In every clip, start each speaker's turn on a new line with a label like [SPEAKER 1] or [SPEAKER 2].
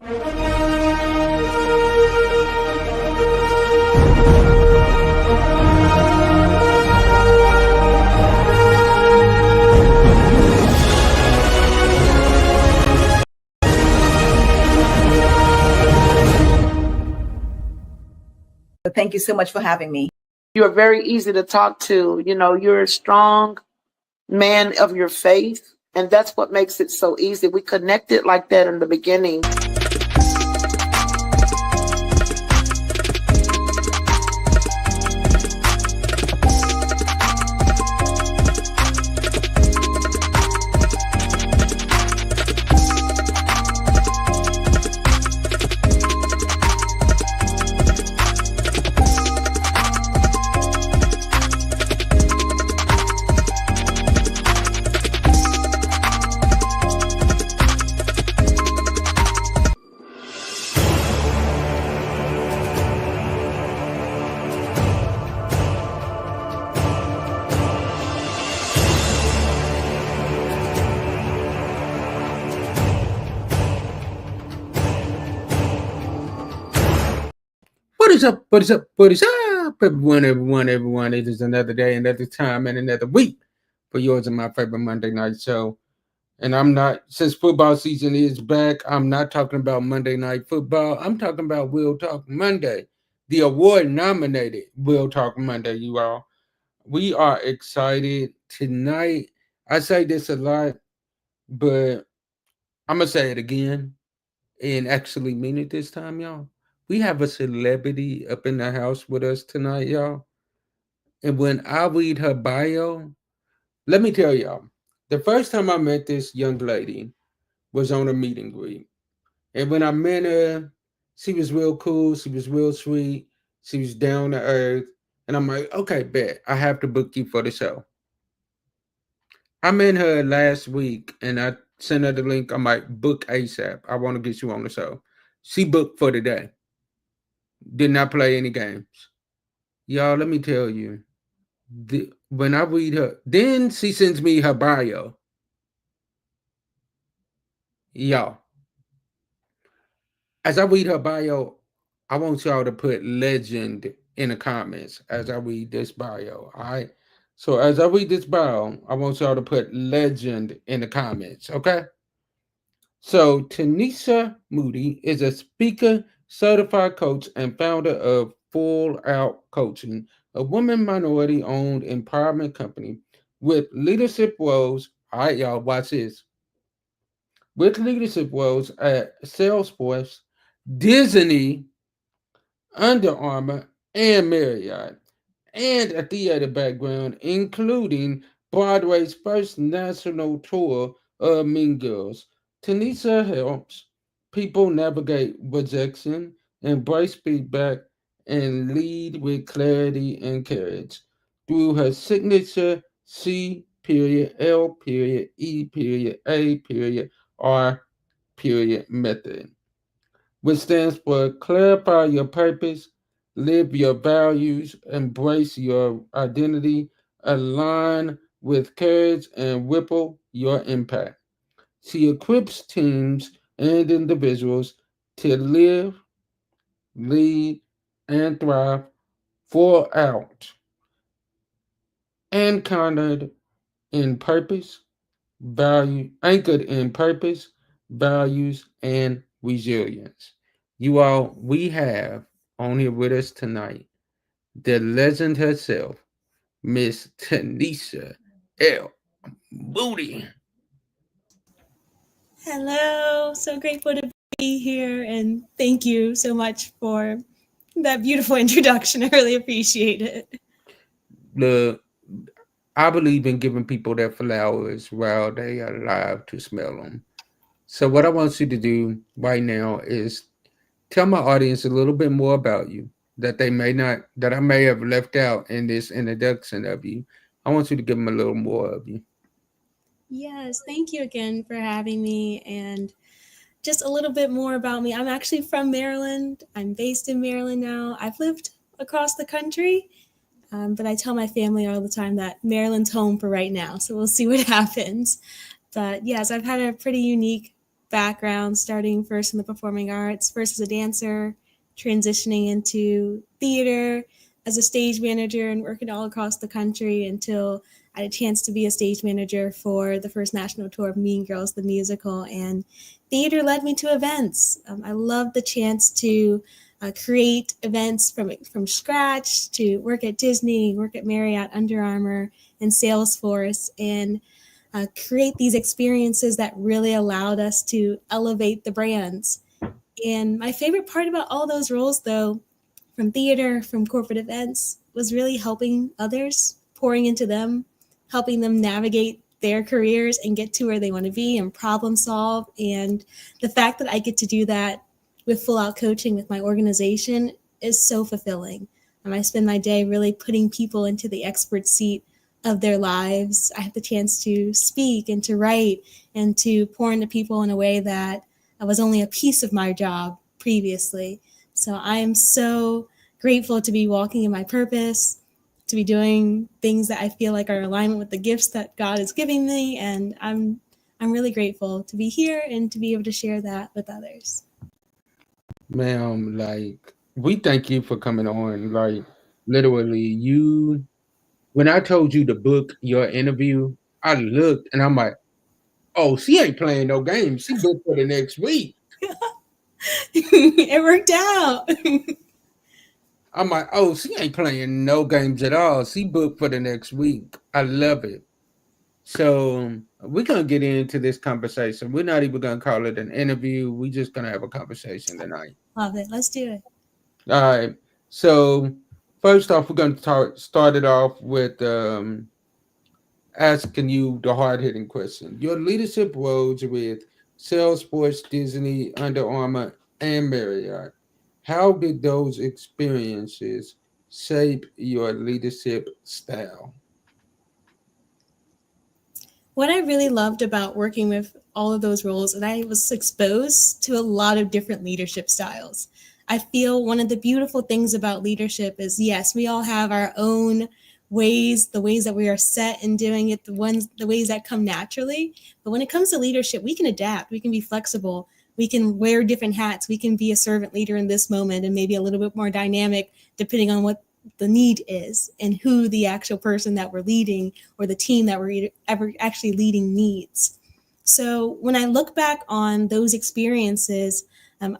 [SPEAKER 1] Thank you so much for having me.
[SPEAKER 2] You're very easy to talk to. You know, you're a strong man of your faith, and that's what makes it so easy. We connected like that in the beginning.
[SPEAKER 3] What is up? What is up? What is up? Everyone. It is another day, another time, and another week for yours and my favorite Monday night show. And I'm not, since football season is back, I'm not talking about Monday Night Football. I'm talking about We'll Talk Monday, the award-nominated We'll Talk Monday, you all. We are excited tonight. I say this a lot, but I'm going to say it again and actually mean it this time, y'all. We have a celebrity up in the house with us tonight, y'all. And when I read her bio, let me tell y'all, the first time I met this young lady was on a meet and greet. And when I met her, she was real cool. She was real sweet. She was down to earth. And I'm like, okay, bet. I have to book you for the show. I met her last week and I sent her the link. I'm like, book ASAP. I want to get you on the show. She booked for the day. Did not play any games. Y'all, let me tell you, when I read her, then she sends me her bio. Y'all, as I read her bio, I want y'all to put legend in the comments as I read this bio. All right. So as I read this bio, I want y'all to put legend in the comments. Okay. So Tanesha Moody is a speaker, certified coach, and founder of C.L.E.A.R Coaching, a woman minority owned empowerment company with leadership roles. All right, y'all, watch this. With leadership roles at Salesforce, Disney, Under Armour, and Marriott, and a theater background, including Broadway's first national tour of Mean Girls. Tanesha helps people navigate rejection, embrace feedback, and lead with clarity and courage through her signature C.L.E.A.R method, which stands for clarify your purpose, live your values, embrace your identity, align with courage, and ripple your impact. She equips teams and individuals to live, lead, and thrive for out, anchored in purpose, values, and resilience. You all, we have on here with us tonight the legend herself, Miss Tanesha L. Moody.
[SPEAKER 4] Hello, so grateful to be here, and thank you so much for that beautiful introduction. I really appreciate it.
[SPEAKER 3] I believe in giving people their flowers while they are alive to smell them. So what I want you to do right now is tell my audience a little bit more about you that I may have left out in this introduction of you. I want you to give them a little more of you.
[SPEAKER 4] Yes, thank you again for having me, and just a little bit more about me. I'm actually from Maryland. I'm based in Maryland now. I've lived across the country, but I tell my family all the time that Maryland's home for right now, so we'll see what happens. But yes, I've had a pretty unique background, starting first in the performing arts, first as a dancer, transitioning into theater as a stage manager and working all across the country until I had a chance to be a stage manager for the first national tour of Mean Girls, the musical. And theater led me to events. I loved the chance to create events from scratch, to work at Disney, work at Marriott, Under Armour, and Salesforce, and create these experiences that really allowed us to elevate the brands. And my favorite part about all those roles, though, from theater, from corporate events, was really helping others, pouring into them, helping them navigate their careers and get to where they want to be and problem solve. And the fact that I get to do that with full out coaching with my organization is so fulfilling. I spend my day really putting people into the expert seat of their lives. I have the chance to speak and to write and to pour into people in a way that was only a piece of my job previously. So I am so grateful to be walking in my purpose, to be doing things that I feel like are in alignment with the gifts that God is giving me. And I'm really grateful to be here and to be able to share that with others.
[SPEAKER 3] Ma'am, like, we thank you for coming on. Like, literally, when I told you to book your interview, I looked and I'm like, oh, she ain't playing no games. She booked for the next week.
[SPEAKER 4] It worked out.
[SPEAKER 3] I'm like, oh, she ain't playing no games at all. She booked for the next week. I love it. So we're gonna get into this conversation. We're not even gonna call it an interview. We're just gonna have a conversation tonight.
[SPEAKER 4] Love it. Let's do it.
[SPEAKER 3] All right. So first off, we're gonna start it off with asking you the hard hitting question. Your leadership roles with Salesforce, Disney, Under Armour, and Marriott. How did those experiences shape your leadership style?
[SPEAKER 4] What I really loved about working with all of those roles, and I was exposed to a lot of different leadership styles. I feel one of the beautiful things about leadership is, yes, we all have our own ways, the ways that we are set in doing it, the ways that come naturally. But when it comes to leadership, we can adapt, we can be flexible, we can wear different hats, we can be a servant leader in this moment and maybe a little bit more dynamic depending on what the need is and who the actual person that we're leading or the team that we're ever actually leading needs. So when I look back on those experiences,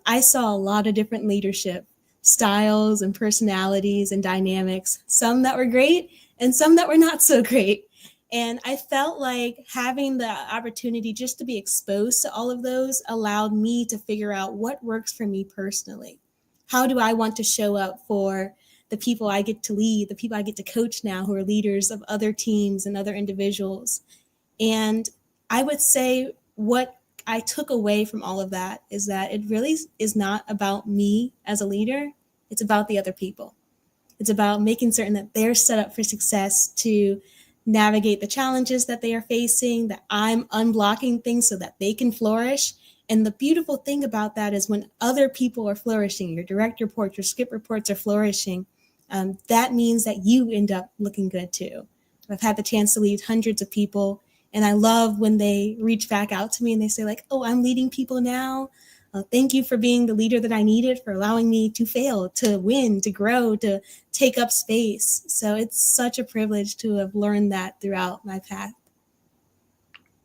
[SPEAKER 4] I saw a lot of different leadership styles and personalities and dynamics, some that were great and some that were not so great. And I felt like having the opportunity just to be exposed to all of those allowed me to figure out what works for me personally. How do I want to show up for the people I get to lead, the people I get to coach now who are leaders of other teams and other individuals? And I would say what I took away from all of that is that it really is not about me as a leader. It's about the other people. It's about making certain that they're set up for success to navigate the challenges that they are facing, that I'm unblocking things so that they can flourish. And the beautiful thing about that is when other people are flourishing, your direct reports, your skip reports are flourishing, that means that you end up looking good too. I've had the chance to lead hundreds of people, and I love when they reach back out to me and they say like, oh, I'm leading people now. Thank you for being the leader that I needed, for allowing me to fail, to win, to grow, to take up space. So it's such a privilege to have learned that throughout my path.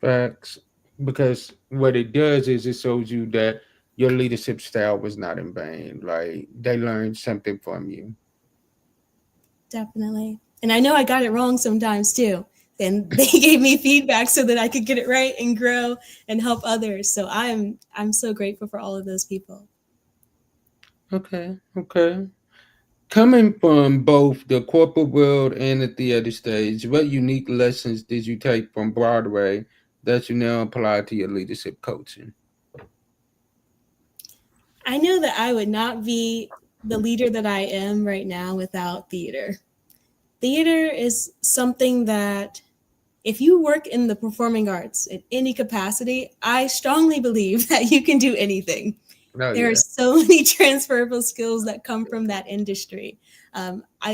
[SPEAKER 3] Facts. Because what it does is it shows you that your leadership style was not in vain. Like, they learned something from you.
[SPEAKER 4] Definitely. And I know I got it wrong sometimes too. And they gave me feedback so that I could get it right and grow and help others. So I'm so grateful for all of those people.
[SPEAKER 3] Okay. Coming from both the corporate world and the theater stage, what unique lessons did you take from Broadway that you now apply to your leadership coaching?
[SPEAKER 4] I know that I would not be the leader that I am right now without theater. Theater is something that if you work in the performing arts in any capacity, I strongly believe that you can do anything.
[SPEAKER 3] Oh,
[SPEAKER 4] There are
[SPEAKER 3] yeah.
[SPEAKER 4] so many transferable skills that come from that industry.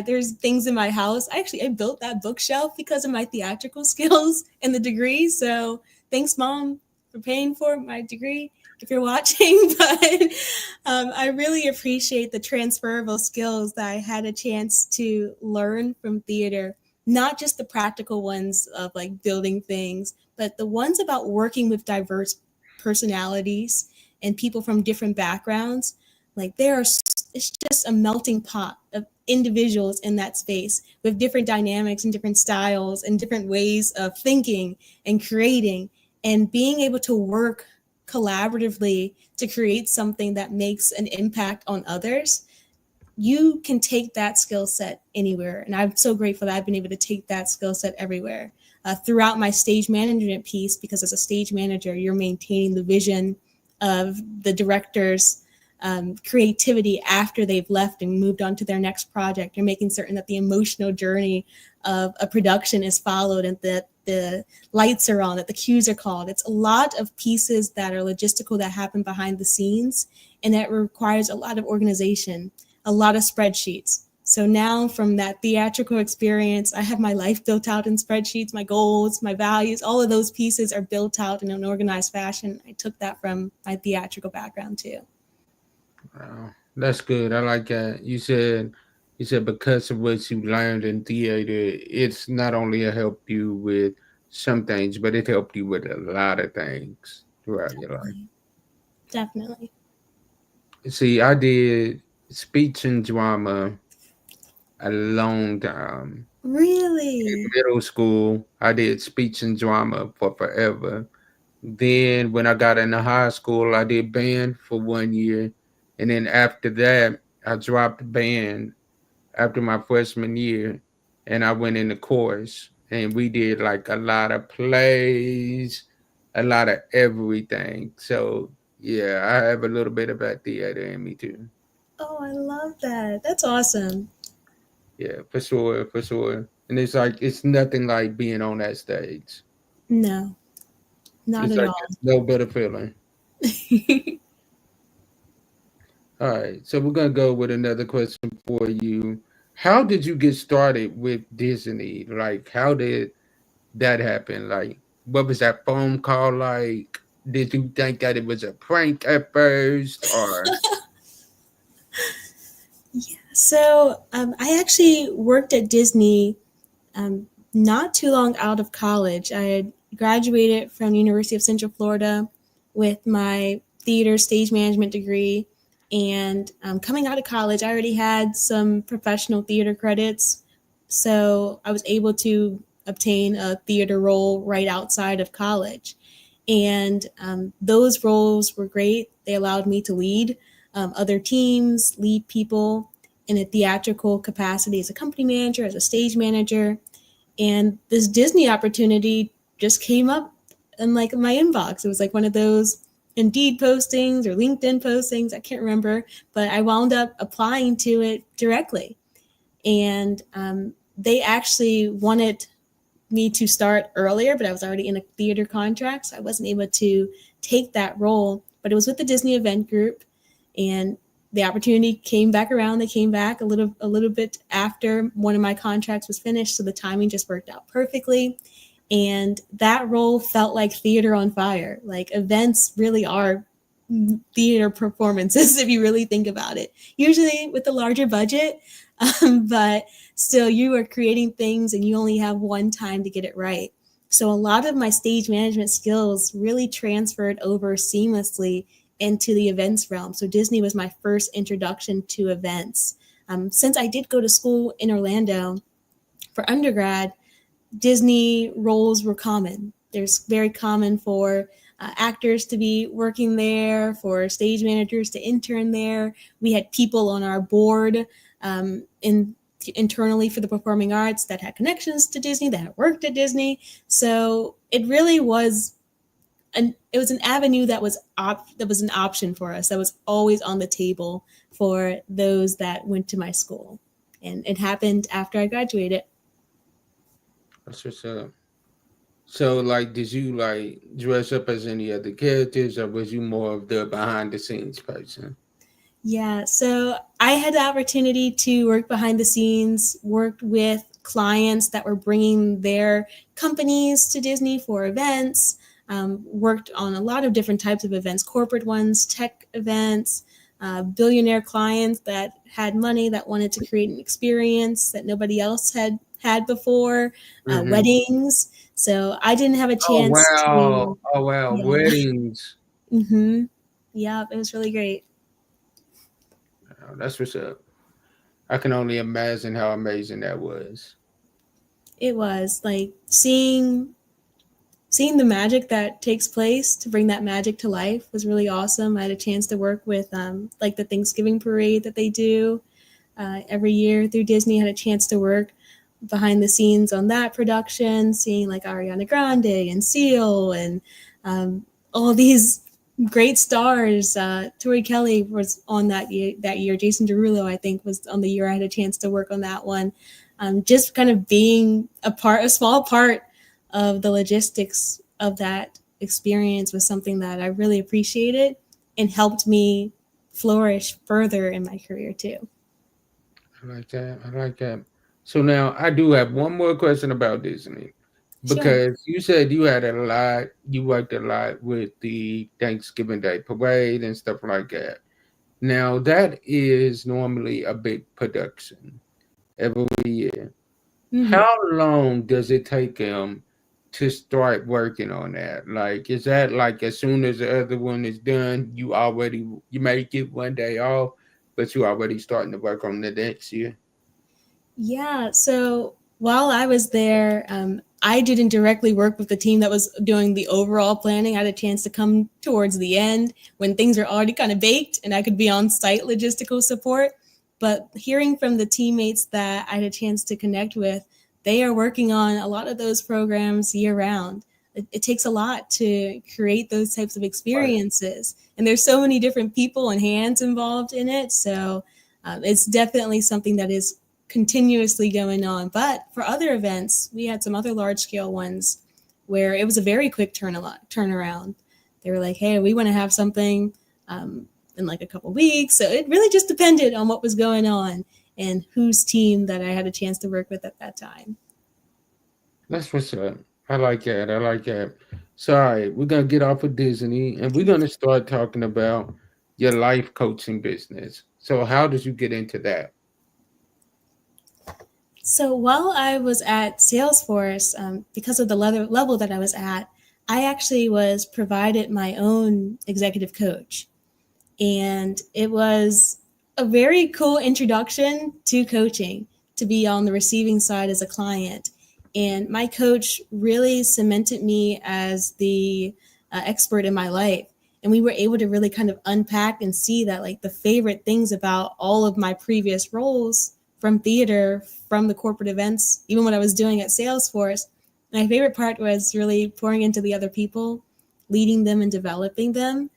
[SPEAKER 4] There's things in my house. I built that bookshelf because of my theatrical skills and the degree. So thanks, Mom. for paying for my degree if you're watching. But I really appreciate the transferable skills that I had a chance to learn from theater, not just the practical ones of like building things, but the ones about working with diverse personalities and people from different backgrounds. Like it's just a melting pot of individuals in that space with different dynamics and different styles and different ways of thinking and creating, and being able to work collaboratively to create something that makes an impact on others. You can take that skill set anywhere. And I'm so grateful that I've been able to take that skill set everywhere throughout my stage management piece, because as a stage manager, you're maintaining the vision of the director's creativity after they've left and moved on to their next project. You're making certain that the emotional journey of a production is followed and that the lights are on, that the cues are called. It's a lot of pieces that are logistical that happen behind the scenes, and that requires a lot of organization, a lot of spreadsheets. So now from that theatrical experience, I have my life built out in spreadsheets, my goals, my values, all of those pieces are built out in an organized fashion. I took that from my theatrical background too.
[SPEAKER 3] Wow, that's good. I like that. You said because of what you learned in theater, it's not only helped you with some things, but it helped you with a lot of things throughout your life.
[SPEAKER 4] Definitely.
[SPEAKER 3] See, I did speech and drama a long time. In
[SPEAKER 4] Really?
[SPEAKER 3] middle school, I did speech and drama for forever. Then when I got into high school, I did band for 1 year. And then after that, I dropped band after my freshman year and I went into chorus. And we did like a lot of plays, a lot of everything. So yeah, I have a little bit of that theater in me too.
[SPEAKER 4] Oh, I love that. That's awesome.
[SPEAKER 3] Yeah, for sure, for sure. And it's like it's nothing like being on that stage.
[SPEAKER 4] No, not
[SPEAKER 3] It's
[SPEAKER 4] at
[SPEAKER 3] like
[SPEAKER 4] all.
[SPEAKER 3] it's no better feeling. All right, so we're gonna go with another question for you. How did you get started with Disney? Like, how did that happen? Like, what was that phone call like? Did you think that it was a prank at first, or
[SPEAKER 4] So I actually worked at Disney not too long out of college. I had graduated from University of Central Florida with my theater stage management degree. And coming out of college, I already had some professional theater credits. So I was able to obtain a theater role right outside of college. And those roles were great. They allowed me to lead other teams, lead people in a theatrical capacity as a company manager, as a stage manager. And this Disney opportunity just came up in like my inbox. It was like one of those Indeed postings or LinkedIn postings. I can't remember, but I wound up applying to it directly. And they actually wanted me to start earlier, but I was already in a theater contract, so I wasn't able to take that role. But it was with the Disney Event Group, and the opportunity came back around. They came back a little bit after one of my contracts was finished, so the timing just worked out perfectly. And that role felt like theater on fire. Like events really are theater performances if you really think about it. Usually with a larger budget, but still you are creating things and you only have one time to get it right. So a lot of my stage management skills really transferred over seamlessly into the events realm. So Disney was my first introduction to events. Since I did go to school in Orlando for undergrad, Disney roles were common. There's very common for actors to be working there, for stage managers to intern there. We had people on our board internally for the performing arts that had connections to Disney, that had worked at Disney. So it really was an avenue that was an option for us, that was always on the table for those that went to my school. And it happened after I graduated.
[SPEAKER 3] what's what's up? So, like, did you like dress up as any other characters, or was you more of the behind the scenes person?
[SPEAKER 4] Yeah, so I had the opportunity to work behind the scenes, worked with clients that were bringing their companies to Disney for events. worked on a lot of different types of events, corporate ones, tech events, billionaire clients that had money that wanted to create an experience that nobody else had before,
[SPEAKER 3] Mm-hmm.
[SPEAKER 4] weddings. So I didn't have a
[SPEAKER 3] Oh
[SPEAKER 4] chance
[SPEAKER 3] wow!
[SPEAKER 4] to,
[SPEAKER 3] Oh wow!
[SPEAKER 4] yeah.
[SPEAKER 3] Weddings.
[SPEAKER 4] Mm-hmm. Yeah, it was really great.
[SPEAKER 3] Oh, that's what's up. I can only imagine how amazing that was.
[SPEAKER 4] It was like seeing the magic that takes place to bring that magic to life was really awesome. I had a chance to work with like the Thanksgiving parade that they do every year through Disney. I had a chance to work behind the scenes on that production, seeing like Ariana Grande and Seal and all these great stars. Tori Kelly was on that year. That year, Jason Derulo, I think, was on the year I had a chance to work on that one. Just kind of being a small part of the logistics of that experience was something that I really appreciated and helped me flourish further in my career too.
[SPEAKER 3] I like that. I like that. So now I do have one more question about Disney.
[SPEAKER 4] Sure.
[SPEAKER 3] Because you said you worked a lot with the Thanksgiving Day parade and stuff like that. Now that is normally a big production every year.
[SPEAKER 4] Mm-hmm.
[SPEAKER 3] How long does it take them to start working on that? Like, is that like as soon as the other one is done, you may get one day off, but you already starting to work on the next year?
[SPEAKER 4] Yeah. So while I was there, I didn't directly work with the team that was doing the overall planning. I had a chance to come towards the end when things are already kind of baked and I could be on site logistical support. But hearing from the teammates that I had a chance to connect with, they are working on a lot of those programs year round. It takes a lot to create those types of
[SPEAKER 3] Right.
[SPEAKER 4] experiences. And there's so many different people and hands involved in it. So it's definitely something that is continuously going on. But for other events, we had some other large scale ones where it was a very quick turnaround. They were like, hey, we want to have something in like a couple weeks. So it really just depended on what was going on and whose team that I had a chance to work with at that time.
[SPEAKER 3] That's what's up. I like that. I like that. So, all right, we're gonna get off of Disney and we're gonna start talking about your life coaching business. So, how did you get into that?
[SPEAKER 4] So while I was at Salesforce, because of the level that I was at, I actually was provided my own executive coach. And it was a very cool introduction to coaching, to be on the receiving side as a client. And my coach really cemented me as the expert in my life. And we were able to really kind of unpack and see that, like, the favorite things about all of my previous roles from theater, from the corporate events, even when I was doing at Salesforce, my favorite part was really pouring into the other people, leading them and developing them.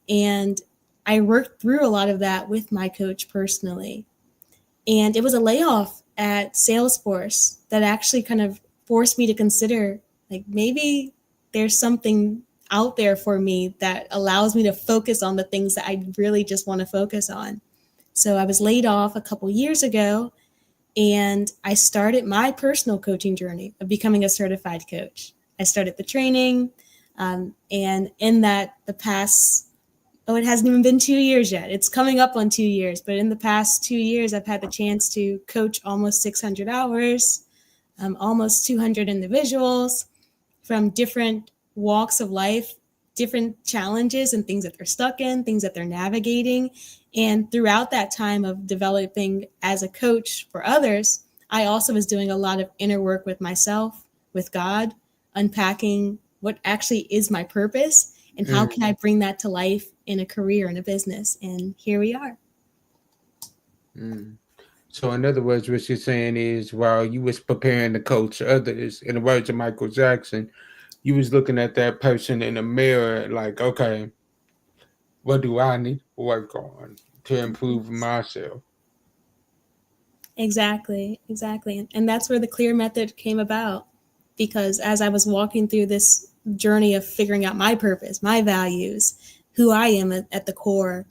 [SPEAKER 4] And I worked through a lot of that with my coach personally. And it was a layoff at Salesforce that actually kind of forced me to consider, like, maybe there's something out there for me that allows me to focus on the things that I really just want to focus on. So I was laid off a couple years ago and I started my personal coaching journey of becoming a certified coach. I started the training, and in that, the past, oh, it hasn't even been 2 years yet. It's coming up on 2 years, but in the past 2 years, I've had the chance to coach almost 600 hours, almost 200 individuals from different walks of life, different challenges and things that they're stuck in, things that they're navigating. And throughout that time of developing as a coach for others, I also was doing a lot of inner work with myself, with God, unpacking what actually is my purpose and how can I bring that to life in a career and a business. And here we are.
[SPEAKER 3] Mm. So, in other words, what you're saying is, while you was preparing to coach others, in the words of Michael Jackson, you was looking at that person in the mirror, like, okay, what do I need to work on to improve myself?
[SPEAKER 4] Exactly, exactly. And that's where the C.L.E.A.R method came about. Because as I was walking through this journey of figuring out my purpose, my values, who I am at the core,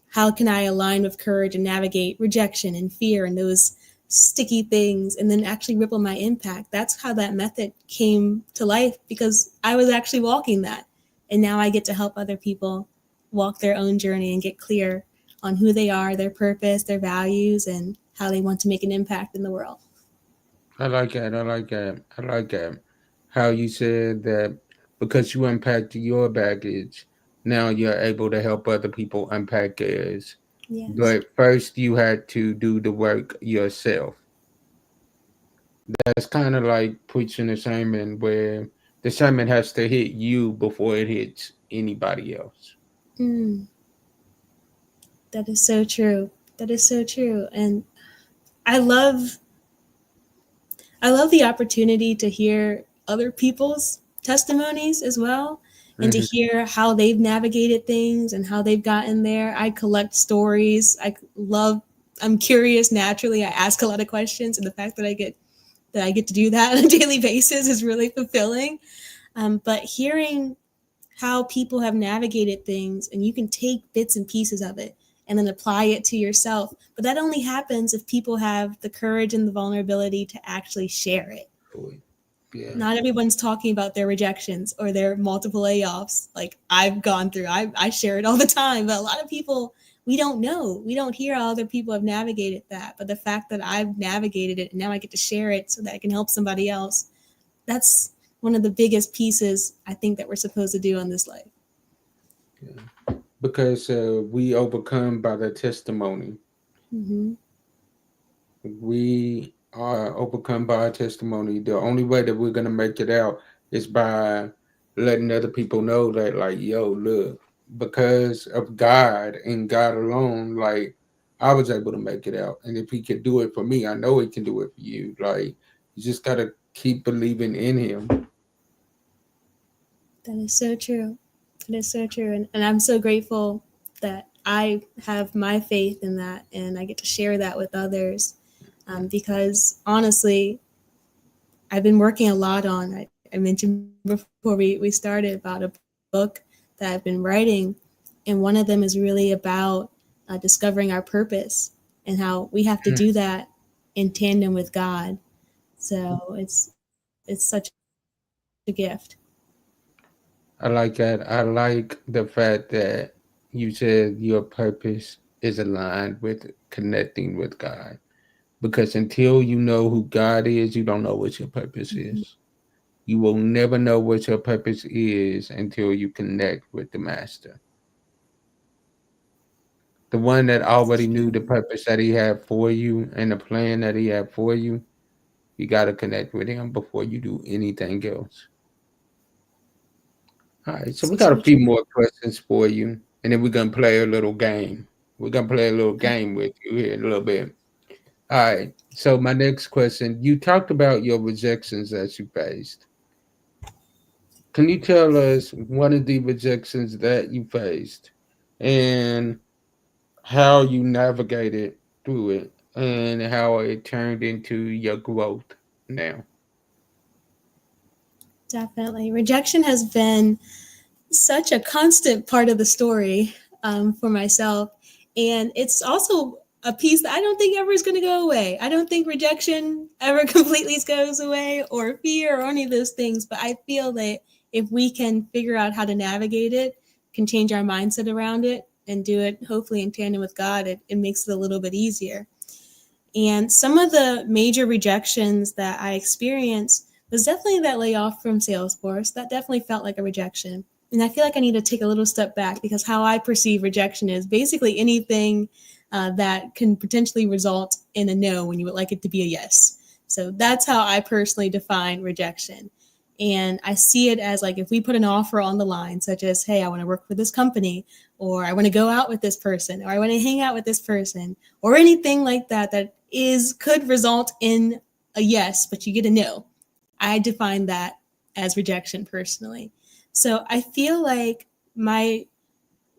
[SPEAKER 4] how can I align with courage and navigate rejection and fear and those sticky things and then actually ripple my impact. That's how that method came to life, because I was actually walking that. And now I get to help other people walk their own journey and get clear on who they are, their purpose, their values, and how they want to make an impact in the world.
[SPEAKER 3] I like that. I like that. I like that. How you said that because you unpacked your baggage, now you're able to help other people unpack theirs.
[SPEAKER 4] Yes.
[SPEAKER 3] But first, you had to do the work yourself. That's kind of like preaching a sermon where the sermon has to hit you before it hits anybody else.
[SPEAKER 4] Mm, that is so true. That is so true. And I love I love the opportunity to hear other people's testimonies as well, and to
[SPEAKER 3] Mhm.
[SPEAKER 4] hear how they've navigated things and how they've gotten there. I collect stories. I'm curious naturally. I ask a lot of questions, and the fact that I get to do that on a daily basis is really fulfilling. But hearing how people have navigated things, and you can take bits and pieces of it and then apply it to yourself. But that only happens if people have the courage and the vulnerability to actually share it.
[SPEAKER 3] Yeah.
[SPEAKER 4] Not everyone's talking about their rejections or their multiple layoffs like I've gone through. I share it all the time, but a lot of people, we don't know. We don't hear how other people have navigated that. But the fact that I've navigated it and now I get to share it so that I can help somebody else, that's one of the biggest pieces I think that we're supposed to do on this life.
[SPEAKER 3] Because we overcome by the testimony.
[SPEAKER 4] Mm-hmm.
[SPEAKER 3] We are overcome by our testimony. The only way that we're gonna make it out is by letting other people know that, like, yo, look, because of God and God alone, like, I was able to make it out. And if He can do it for me, I know He can do it for you. Like, you just gotta keep believing in Him.
[SPEAKER 4] That is so true. That is so true. And I'm so grateful that I have my faith in that and I get to share that with others. Because honestly, I've been working a lot on, I mentioned before we started about a book that I've been writing. And one of them is really about discovering our purpose and how we have to do that in tandem with God. So it's such a gift.
[SPEAKER 3] I like that. I like the fact that you said your purpose is aligned with connecting with God. Because until you know who God is, you don't know what your purpose
[SPEAKER 4] Mhm.
[SPEAKER 3] is. You will never know what your purpose is until you connect with the Master. The one that already knew the purpose that He had for you and the plan that He had for you. You got to connect with Him before you do anything else. All right, so we got
[SPEAKER 4] So
[SPEAKER 3] a few
[SPEAKER 4] true.
[SPEAKER 3] more questions for you, and then we're gonna play a little game. We're gonna play a little
[SPEAKER 4] Okay.
[SPEAKER 3] game with you here in a little bit. All right. So my next question: you talked about your rejections that you faced. Can you tell us one of the rejections that you faced, and how you navigated through it, and how it turned into your growth now?
[SPEAKER 4] Definitely. Rejection has been such a constant part of the story for myself. And it's also a piece that I don't think ever is going to go away. I don't think rejection ever completely goes away, or fear, or any of those things. But I feel that if we can figure out how to navigate it, can change our mindset around it, and do it hopefully in tandem with God, it makes it a little bit easier. And some of the major rejections that I experienced was definitely that layoff from Salesforce. That definitely felt like a rejection. And I feel like I need to take a little step back, because how I perceive rejection is basically anything that can potentially result in a no when you would like it to be a yes. So that's how I personally define rejection. And I see it as like if we put an offer on the line, such as, hey, I want to work for this company, or I want to go out with this person, or I want to hang out with this person, or anything like that, that could result in a yes, but you get a no. I define that as rejection personally. So I feel like my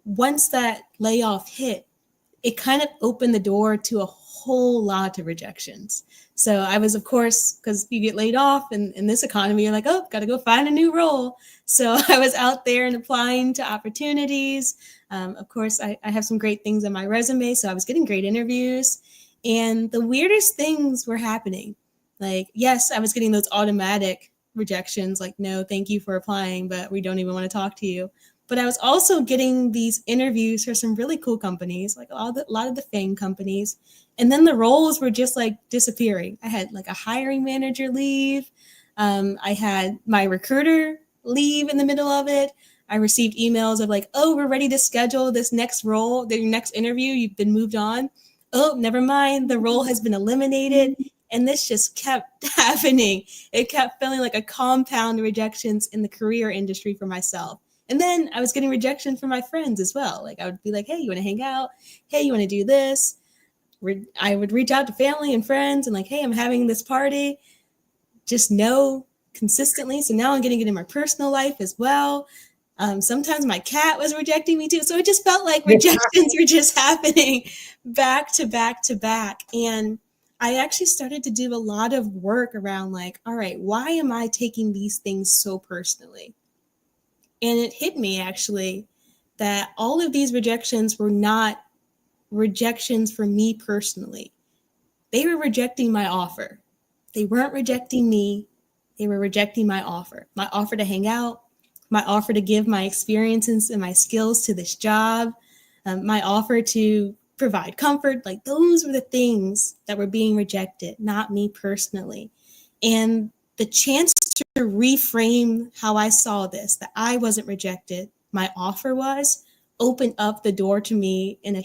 [SPEAKER 4] once that layoff hit, it kind of opened the door to a whole lot of rejections. So I was, of course, because you get laid off in this economy, you're like, oh, got to go find a new role. So I was out there and applying to opportunities. Of course, I have some great things on my resume, so I was getting great interviews. And the weirdest things were happening. Like, yes, I was getting those automatic rejections, like, no, thank you for applying, but we don't even want to talk to you. But I was also getting these interviews for some really cool companies, like a lot of the fame companies. And then the roles were just like disappearing. I had like a hiring manager leave. I had my recruiter leave in the middle of it. I received emails of like, oh, we're ready to schedule this next role, the next interview. You've been moved on. Oh, never mind. The role has been eliminated. And this just kept happening. It kept feeling like a compound of rejections in the career industry for myself. And then I was getting rejection from my friends as well. Like I would be like, hey, you want to hang out? Hey, you want to do this? I would reach out to family and friends and like, hey, I'm having this party. Just no consistently. So now I'm getting it in my personal life as well. Sometimes my cat was rejecting me too. So it just felt like rejections were just happening back to back to back. And I actually started to do a lot of work around like, all right, why am I taking these things so personally? And it hit me actually that all of these rejections were not rejections for me personally. They were rejecting my offer. They weren't rejecting me. They were rejecting my offer to hang out, my offer to give my experiences and my skills to this job, my offer to provide comfort. Like those were the things that were being rejected, not me personally. And the chance to reframe how I saw this, that I wasn't rejected, my offer was, opened up the door to me in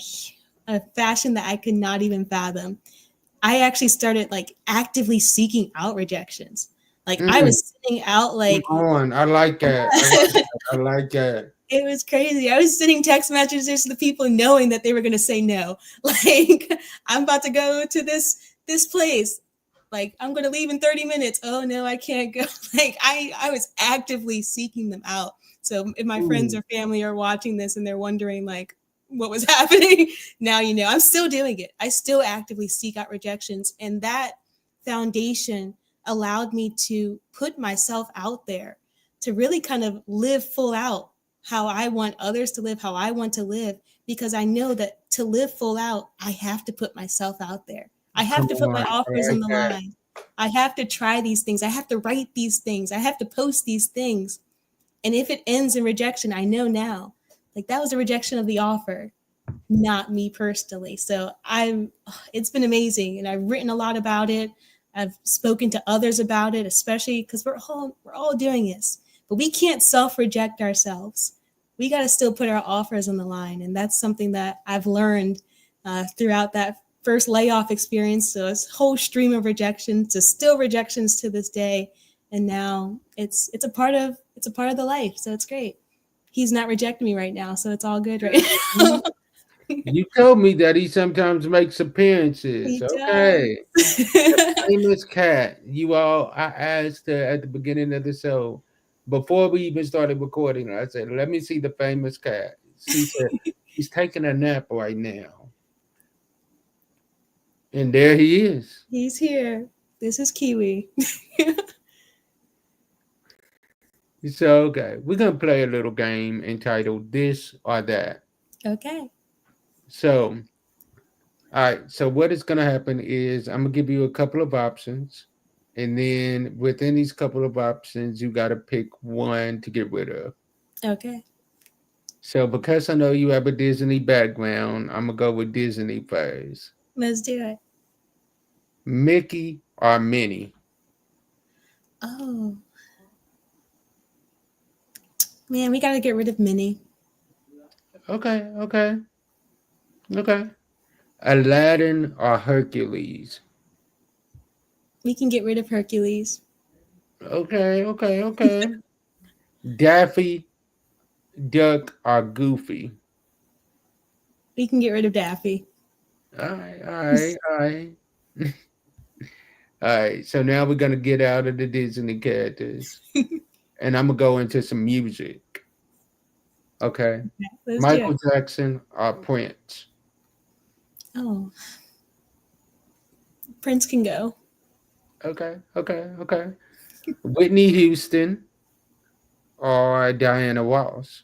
[SPEAKER 4] a fashion that I could not even fathom. I actually started like actively seeking out rejections. Like I was sitting out like
[SPEAKER 3] on. I like that. I like that.
[SPEAKER 4] It was crazy. I was sending text messages to the people knowing that they were going to say no. Like I'm about to go to this place. Like I'm going to leave in 30 minutes. Oh no, I can't go. Like I was actively seeking them out. So if my friends or family are watching this and they're wondering like what was happening, now you know. I'm still doing it. I still actively seek out rejections, and that foundation allowed me to put myself out there to really kind of live full out how I want others to live, how I want to live, because I know that to live full out, I have to put myself out there. I have to put my offers on the line. I have to try these things. I have to write these things. I have to post these things. And if it ends in rejection, I know now, like that was a rejection of the offer, not me personally. So it's been amazing. And I've written a lot about it. I've spoken to others about it, especially because we're all doing this, but we can't self-reject ourselves. We got to still put our offers on the line. And that's something that I've learned throughout that first layoff experience. So it's a whole stream of rejections, to still rejections to this day. And now it's a part of the life. So it's great. He's not rejecting me right now. So it's all good right now.
[SPEAKER 3] You told me that he sometimes makes appearances.
[SPEAKER 4] He
[SPEAKER 3] Okay.
[SPEAKER 4] does.
[SPEAKER 3] The famous cat. I asked her at the beginning of the show, before we even started recording, I said, let me see the famous cat. She said, he's taking a nap right now. And there he is.
[SPEAKER 4] He's here. This is Kiwi.
[SPEAKER 3] So, okay, we're going to play a little game entitled This or That.
[SPEAKER 4] Okay.
[SPEAKER 3] So, all right. So, what is going to happen is I'm going to give you a couple of options. And then within these couple of options, you got to pick one to get rid of.
[SPEAKER 4] Okay.
[SPEAKER 3] So, because I know you have a Disney background, I'm going to go with Disney first.
[SPEAKER 4] Let's do it.
[SPEAKER 3] Mickey or Minnie?
[SPEAKER 4] Oh. Man, we got to get rid of Minnie.
[SPEAKER 3] Okay. Aladdin or Hercules?
[SPEAKER 4] We can get rid of Hercules.
[SPEAKER 3] Okay. Daffy, Duck, or Goofy?
[SPEAKER 4] We can get rid of Daffy.
[SPEAKER 3] All right. All right. So now we're gonna get out of the Disney characters, and I'm gonna go into some music. Okay.
[SPEAKER 4] Let's
[SPEAKER 3] Michael
[SPEAKER 4] do it.
[SPEAKER 3] Jackson or Prince?
[SPEAKER 4] Oh. Prince can go.
[SPEAKER 3] Okay. Whitney Houston or Diana Ross?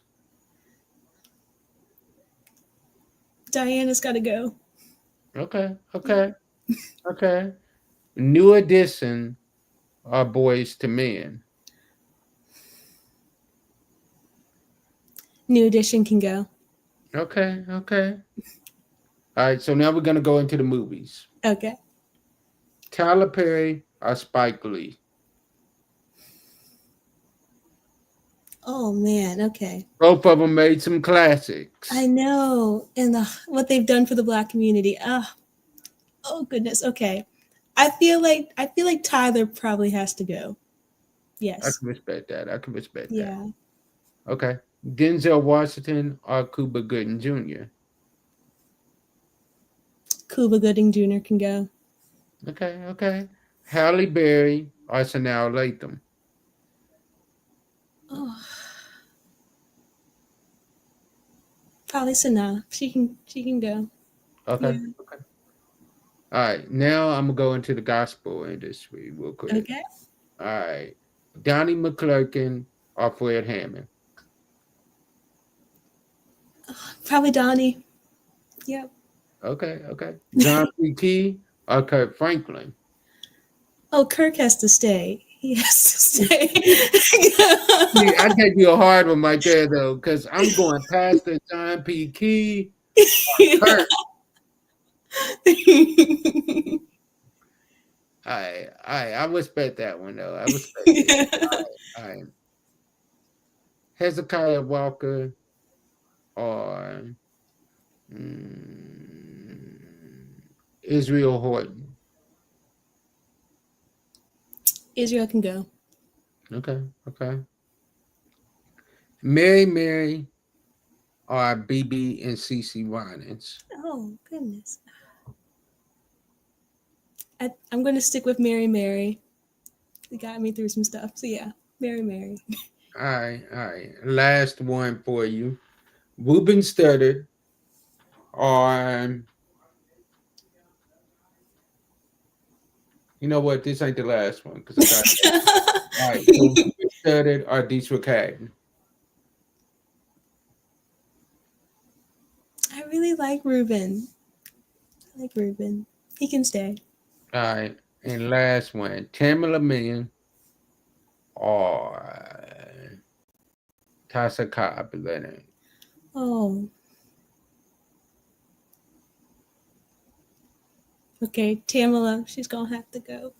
[SPEAKER 4] Diana's got to go.
[SPEAKER 3] Okay. Okay. New Edition are Boys to Men.
[SPEAKER 4] New Edition can go.
[SPEAKER 3] Okay. Okay. All right. So now we're gonna go into the movies.
[SPEAKER 4] Okay.
[SPEAKER 3] Tyler Perry or Spike Lee.
[SPEAKER 4] Oh man. Okay.
[SPEAKER 3] Both of them made some
[SPEAKER 4] I
[SPEAKER 3] classics.
[SPEAKER 4] know, and what they've done for the Black community. Oh goodness. Okay. I feel like Tyler probably has to go.
[SPEAKER 3] I
[SPEAKER 4] Yes.
[SPEAKER 3] can respect that. I can respect that.
[SPEAKER 4] Yeah.
[SPEAKER 3] Okay. Denzel Washington or Cuba Gooding Jr.
[SPEAKER 4] Cuba Gooding Jr. can go.
[SPEAKER 3] Okay. Okay. Halle Berry or Sanaa Lathan.
[SPEAKER 4] Oh, probably Sanaa. She can go.
[SPEAKER 3] Okay.
[SPEAKER 4] Yeah.
[SPEAKER 3] Okay. All right. Now I'm gonna go into the gospel industry real quick.
[SPEAKER 4] Okay.
[SPEAKER 3] All right. Donnie McClurkin or Fred Hammond.
[SPEAKER 4] Probably Donnie. Yep.
[SPEAKER 3] Okay. Okay. John P. Key or Kurt Franklin.
[SPEAKER 4] Oh, Kirk has to stay. He has to stay.
[SPEAKER 3] See, I gave you a hard one right there though, because I'm going past the John P. Key Kurt. I respect that one though. I respect it. All right. Hezekiah Walker or Israel Horton.
[SPEAKER 4] Israel can go.
[SPEAKER 3] Okay, okay. Mary or BB and CC Winans.
[SPEAKER 4] Oh goodness. I'm going to stick with Mary Mary. It got me through some stuff. So yeah, Mary Mary.
[SPEAKER 3] All right, all right. Last one for you. Ruben Studdard on. You know what? This ain't the last one because I got. All right. So Ruben Studdard or Deetra Cadden.
[SPEAKER 4] I really like Ruben. I like Ruben. He can stay.
[SPEAKER 3] All right. And last one, Tamala Mann or Tasha Cobb Leonard.
[SPEAKER 4] Oh. Okay, Tamala, she's gonna have to go.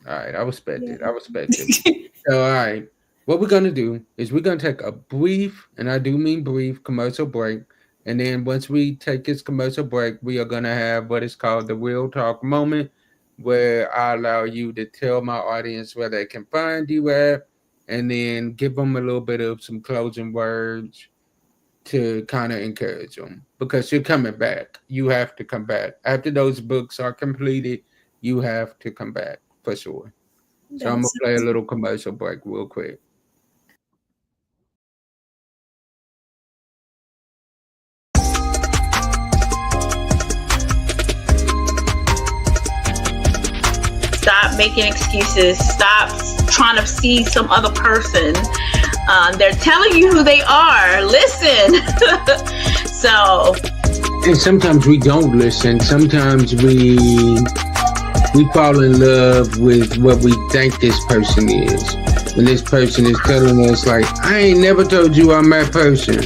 [SPEAKER 3] All right, I respect
[SPEAKER 4] Yeah.
[SPEAKER 3] it. I respect it. So, all right, what we're gonna do is we're gonna take a brief, and I do mean brief, commercial break, and then once we take this commercial break, we are gonna have what is called the real talk moment, where I allow you to tell my audience where they can find you at, and then give them a little bit of some closing words to kind of encourage them because you're coming back. You have to come back after those books are completed. You have to come back for sure. So I'm
[SPEAKER 4] That
[SPEAKER 3] gonna play a
[SPEAKER 4] sounds
[SPEAKER 3] little commercial break real quick.
[SPEAKER 1] Stop making excuses. Stop trying to see some other person. They're telling you who they are. Listen. So.
[SPEAKER 3] And sometimes we don't listen. Sometimes we fall in love with what we think this person is. When this person is telling us like, I ain't never told you I'm that person.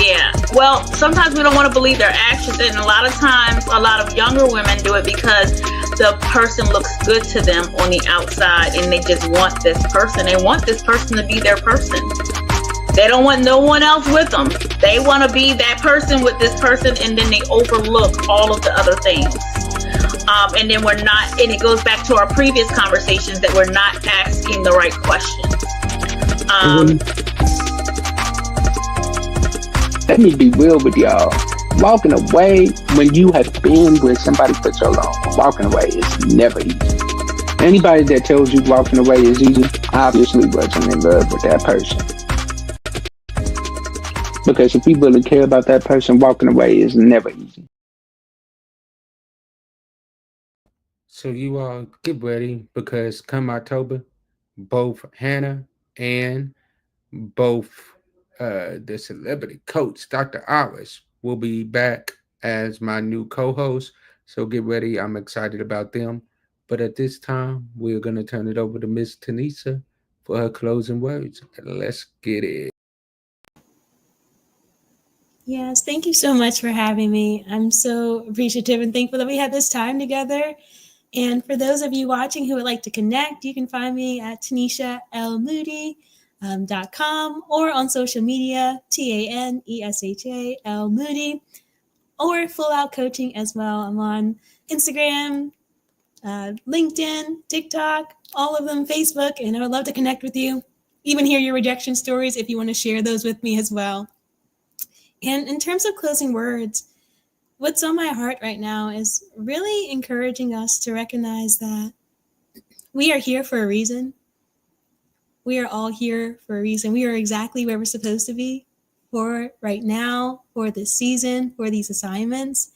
[SPEAKER 1] Yeah. Well, sometimes we don't want to believe their actions, and a lot of times, a lot of younger women do it because the person looks good to them on the outside, and they just want this person. They want this person to be their person. They don't want no one else with them. They want to be that person with this person, and then they overlook all of the other things. And then we're not, and it goes back to our previous conversations that we're not asking the right questions.
[SPEAKER 3] Let me be real with y'all. Walking away when you have been with somebody for so long, walking away is never easy. Anybody that tells you walking away is easy obviously wasn't in love with that person. Because if you really care about that person, walking away is never easy. So you all get ready because come October, both Hannah and both the celebrity coach, Dr. Alice, will be back as my new co-host. So get ready. I'm excited about them. But at this time, we're going to turn it over to Miss Tanesha for her closing words. Let's get it.
[SPEAKER 4] Yes, thank you so much for having me. I'm so appreciative and thankful that we had this time together. And for those of you watching who would like to connect, you can find me at TaneshaLMoody.com or on social media, TANESHA Moody, or Full Out Coaching as well. I'm on Instagram, LinkedIn, TikTok, all of them, Facebook, and I would love to connect with you. Even hear your rejection stories if you want to share those with me as well. And in terms of closing words, what's on my heart right now is really encouraging us to recognize that we are here for a reason. We are all here for a reason. We are exactly where we're supposed to be for right now, for this season, for these assignments.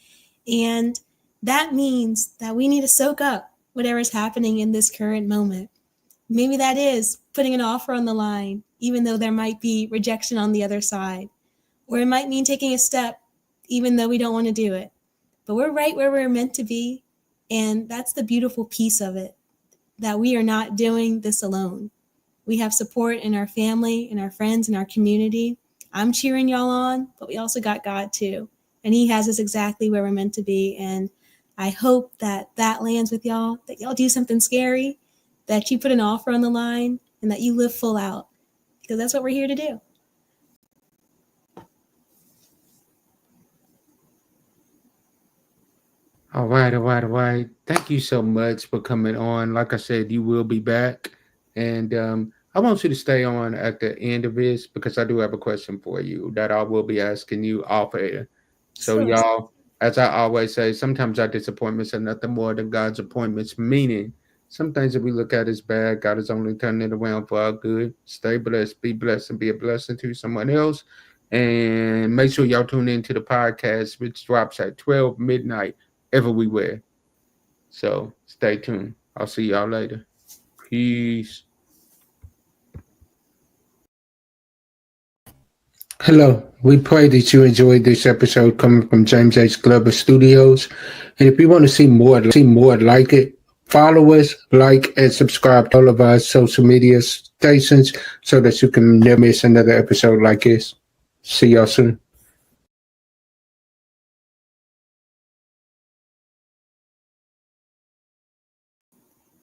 [SPEAKER 4] And that means that we need to soak up whatever's happening in this current moment. Maybe that is putting an offer on the line, even though there might be rejection on the other side. Or it might mean taking a step, even though we don't want to do it. But we're right where we're meant to be. And that's the beautiful piece of it, that we are not doing this alone. We have support in our family, in our friends, in our community. I'm cheering y'all on, but we also got God too. And he has us exactly where we're meant to be. And I hope that that lands with y'all, that y'all do something scary, that you put an offer on the line, and that you live full out, because that's what we're here to do.
[SPEAKER 3] All right, all right, all right. Thank you so much for coming on. Like I said, you will be back. And I want you to stay on at the end of this because I do have a question for you that I will be asking you off air. So,
[SPEAKER 4] Sure.
[SPEAKER 3] y'all, as I always say, sometimes our disappointments are nothing more than God's appointments, meaning some things that we look at as bad, God is only turning it around for our good. Stay blessed, be blessed, and be a blessing to someone else. And make sure y'all tune into the podcast, which drops at 12 midnight everywhere. So stay tuned. I'll see y'all later. Peace. Hello. We pray that you enjoyed this episode coming from James H. Glover Studios. And if you want to see more like it, follow us, like, and subscribe to all of our social media stations so that you can never miss another episode like this. See y'all soon.